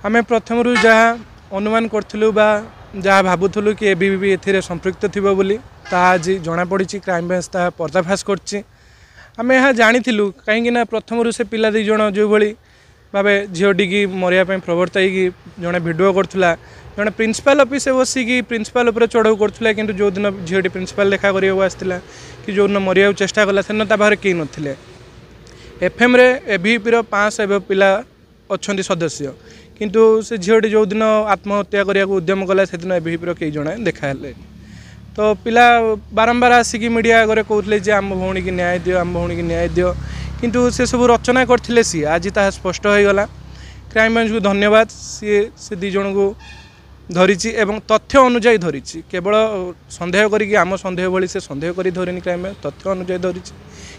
आम प्रथम जहाँ अनुमान करूँ जहाँ भावुलु कि एबीवीपी ए संपृक्त थी बोली आज जनापड़ी क्राइम ब्रांच ता पर्दाफाश करें यहाँ जानी कहीं प्रथम से पिला दी जन जो भाई भाव झीटी की मरिया प्रवर्तक जड़े भिडियो करूला जड़े प्रिंसिपल ऑफिस बसिकी प्रिंसिपल चढ़ाऊ करूला कि जो दिन झीटी प्रिंसिपल देखा करने आसाला कि जो दिन मरिया चेष्टा कला से बाहर कहीं नथिले एफएम रे एबीवीपी 500 पिला अच्छा सदस्य किंतु से झीटी जो दिन आत्महत्या करने उद्यम कला से दिन एबीवीपी कई जन देखा तो पिला बारंबार आसिकी मीडिया आगे कहते आम भौणी की न्याय दियो आम भौणी की न्याय दियो किंतु से सब रचना करते सी आज ता स्पष्ट हो गला। क्राइम ब्रांच को धन्यवाद से दी जन को धरी एवं तथ्य अनुजाई धरी केवल सन्देह करी आम सन्देह भली से सन्देह करी धरनी क्राइम ब्रांच तथ्य अनुजाई धरी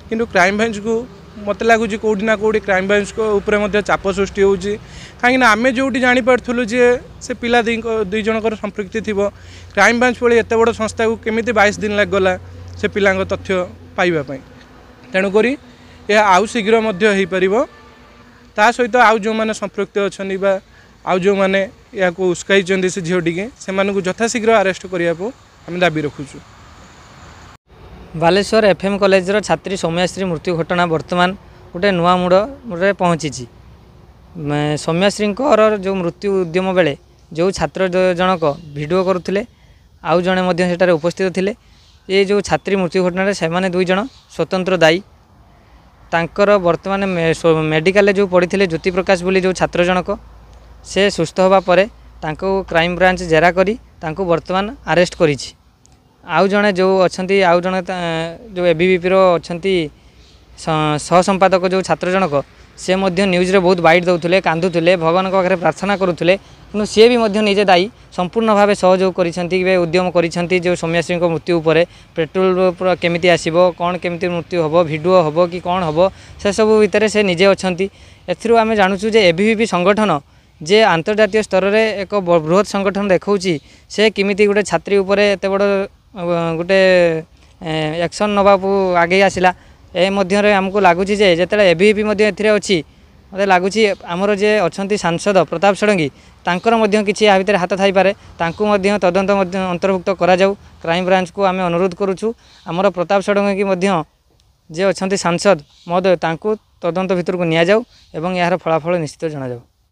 किंतु क्राइम ब्रांच को मत लगुच कौटी ना कौटी क्राइम ब्रांच को चाप सृष्टि हो कहीं आम जो जापरू जे से पिला दुई जनकर संपृक्ति थी क्राइम ब्रांच भली एत बड़ संस्था को केमी 22 दिन लगला से पिला तथ्य पाइबापी तेणुक यह आउ शीघ्र ता सहित आउ जो मैंने संपृक्त अच्छा आउ जो मैंने या उस्काई से झीटी से यथाशीघ्र अरेस्ट करने को आम दाबी रखुचु। बालेश्वर एफएम कॉलेजर छात्री सौम्याश्री मृत्यु घटना वर्तमान गोटे नुआ मुड़े पहुँची सौम्याश्री जो मृत्यु उद्यम बेले जो छात्र जनक भिडियो करुले आउ जड़े सेठारे उपस्थित थे ये जो छात्री मृत्यु घटना से मैंने दुई जन स्वतंत्र दायी तांकर वर्तमान मेडिकल जो पड़ी ज्योति प्रकाश बोली जो छात्र जनक से सुस्थ होगा परे तांको क्राइम ब्रांच जेरा करी तांको वर्तमान अरेस्ट करी आउ जड़े जो अच्छा आउ जड़े जो एबीवीपी अच्छा सह संपादक जो छात्र जनक से न्यूज रे बहुत बाइट दौले कांदुले भगवान पाखे प्रार्थना करुले कि सी भी निजे दायी संपूर्ण भाव सहयोग कर उद्यम कर जो सौम्याश्री मृत्यु पर पेट्रोल केमिति आसीबो कौन केमिति मृत्यु हम भिडियो हम कि कौन हम से सब भितर से निजे अच्छा एथरू आम जानूँ जे एबीवीपी संगठन जे अंतर्जातीय स्तर में एक बृहत संगठन देखा से किमिति गोटे छात्री उपर एत बड़ गोटे एक्शन नवा आगे आसला ए मध्य आमको लगुच जिते एबीवीपी अच्छी मत लगुच आमर जे अच्छा सांसद प्रताप षडंगी तांकर किसी या भितर हाथ थाईपे तदंत अंतर्भुक्त करा जाऊ क्राइम ब्रांच को आम अनुरोध करुचु आमर प्रताप षडंगी जे अच्छा सांसद महोदय तदंत भितर को नि जाऊ एवं यार फलाफल निश्चित जन जाऊ।